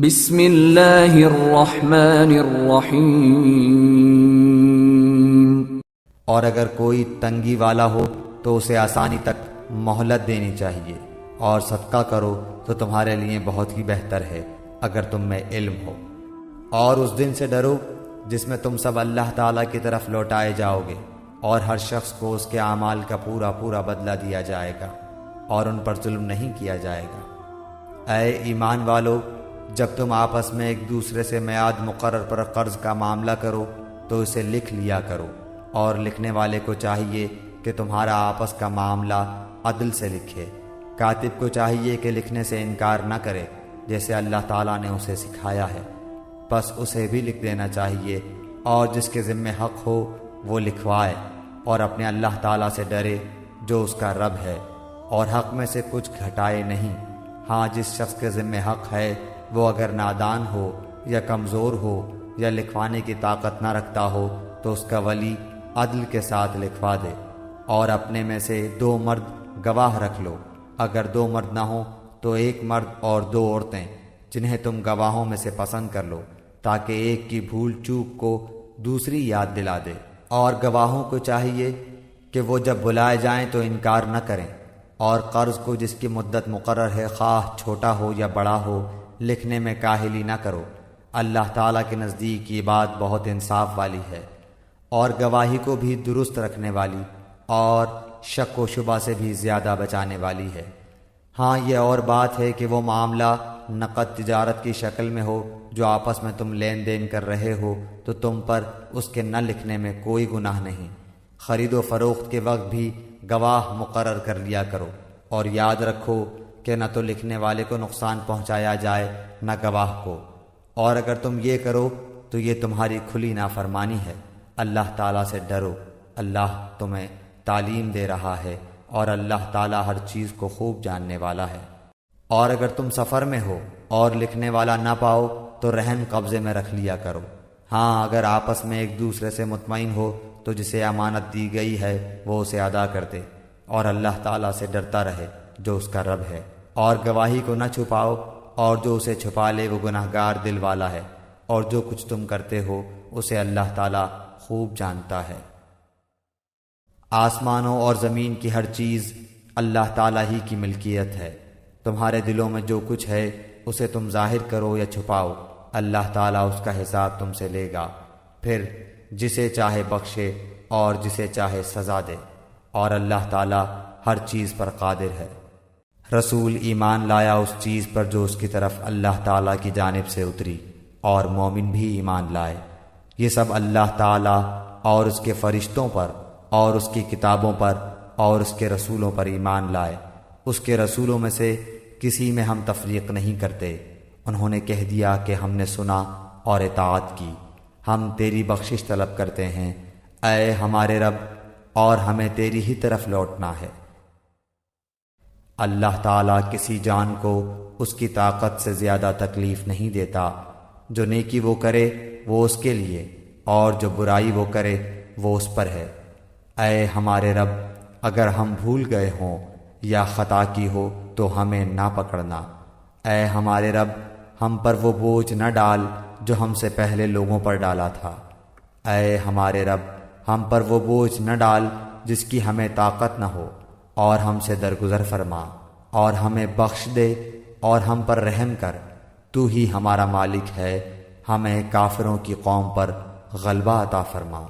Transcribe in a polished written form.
بسم اللہ الرحمن الرحیم۔ اور اگر کوئی تنگی والا ہو تو اسے آسانی تک مہلت دینی چاہیے، اور صدقہ کرو تو تمہارے لیے بہت ہی بہتر ہے اگر تم میں علم ہو۔ اور اس دن سے ڈرو جس میں تم سب اللہ تعالیٰ کی طرف لوٹائے جاؤ گے، اور ہر شخص کو اس کے اعمال کا پورا پورا بدلہ دیا جائے گا، اور ان پر ظلم نہیں کیا جائے گا۔ اے ایمان والو، جب تم آپس میں ایک دوسرے سے میعاد مقرر پر قرض کا معاملہ کرو تو اسے لکھ لیا کرو، اور لکھنے والے کو چاہیے کہ تمہارا آپس کا معاملہ عدل سے لکھے۔ کاتب کو چاہیے کہ لکھنے سے انکار نہ کرے جیسے اللہ تعالیٰ نے اسے سکھایا ہے، پس اسے بھی لکھ دینا چاہیے، اور جس کے ذمہ حق ہو وہ لکھوائے، اور اپنے اللہ تعالیٰ سے ڈرے جو اس کا رب ہے، اور حق میں سے کچھ گھٹائے نہیں۔ ہاں، جس شخص کے ذمہ حق ہے وہ اگر نادان ہو یا کمزور ہو یا لکھوانے کی طاقت نہ رکھتا ہو تو اس کا ولی عدل کے ساتھ لکھوا دے، اور اپنے میں سے 2 مرد گواہ رکھ لو۔ اگر 2 مرد نہ ہوں تو 1 مرد اور 2 عورتیں جنہیں تم گواہوں میں سے پسند کر لو، تاکہ ایک کی بھول چوک کو دوسری یاد دلا دے۔ اور گواہوں کو چاہیے کہ وہ جب بلائے جائیں تو انکار نہ کریں، اور قرض کو جس کی مدت مقرر ہے، خواہ چھوٹا ہو یا بڑا ہو، لکھنے میں کاہلی نہ کرو۔ اللہ تعالیٰ کے نزدیک یہ بات بہت انصاف والی ہے، اور گواہی کو بھی درست رکھنے والی اور شک و شبہ سے بھی زیادہ بچانے والی ہے۔ ہاں، یہ اور بات ہے کہ وہ معاملہ نقد تجارت کی شکل میں ہو جو آپس میں تم لین دین کر رہے ہو تو تم پر اس کے نہ لکھنے میں کوئی گناہ نہیں۔ خرید و فروخت کے وقت بھی گواہ مقرر کر لیا کرو، اور یاد رکھو کہ نہ تو لکھنے والے کو نقصان پہنچایا جائے نہ گواہ کو، اور اگر تم یہ کرو تو یہ تمہاری کھلی نافرمانی ہے۔ اللہ تعالیٰ سے ڈرو، اللہ تمہیں تعلیم دے رہا ہے، اور اللہ تعالیٰ ہر چیز کو خوب جاننے والا ہے۔ اور اگر تم سفر میں ہو اور لکھنے والا نہ پاؤ تو رہن قبضے میں رکھ لیا کرو۔ ہاں، اگر آپس میں ایک دوسرے سے مطمئن ہو تو جسے امانت دی گئی ہے وہ اسے ادا کر دے، اور اللہ تعالیٰ سے ڈرتا رہے جو اس کا رب ہے۔ اور گواہی کو نہ چھپاؤ، اور جو اسے چھپا لے وہ گناہگار دل والا ہے، اور جو کچھ تم کرتے ہو اسے اللہ تعالیٰ خوب جانتا ہے۔ آسمانوں اور زمین کی ہر چیز اللہ تعالیٰ ہی کی ملکیت ہے۔ تمہارے دلوں میں جو کچھ ہے اسے تم ظاہر کرو یا چھپاؤ، اللہ تعالیٰ اس کا حساب تم سے لے گا، پھر جسے چاہے بخشے اور جسے چاہے سزا دے، اور اللہ تعالیٰ ہر چیز پر قادر ہے۔ رسول ایمان لایا اس چیز پر جو اس کی طرف اللہ تعالیٰ کی جانب سے اتری، اور مومن بھی ایمان لائے۔ یہ سب اللہ تعالیٰ اور اس کے فرشتوں پر اور اس کی کتابوں پر اور اس کے رسولوں پر ایمان لائے۔ اس کے رسولوں میں سے کسی میں ہم تفریق نہیں کرتے۔ انہوں نے کہہ دیا کہ ہم نے سنا اور اطاعت کی، ہم تیری بخشش طلب کرتے ہیں، اے ہمارے رب، اور ہمیں تیری ہی طرف لوٹنا ہے۔ اللہ تعالیٰ کسی جان کو اس کی طاقت سے زیادہ تکلیف نہیں دیتا۔ جو نیکی وہ کرے وہ اس کے لیے، اور جو برائی وہ کرے وہ اس پر ہے۔ اے ہمارے رب، اگر ہم بھول گئے ہوں یا خطا کی ہو تو ہمیں نہ پکڑنا۔ اے ہمارے رب، ہم پر وہ بوجھ نہ ڈال جو ہم سے پہلے لوگوں پر ڈالا تھا۔ اے ہمارے رب، ہم پر وہ بوجھ نہ ڈال جس کی ہمیں طاقت نہ ہو، اور ہم سے درگزر فرما، اور ہمیں بخش دے، اور ہم پر رحم کر۔ تو ہی ہمارا مالک ہے، ہمیں کافروں کی قوم پر غلبہ عطا فرما۔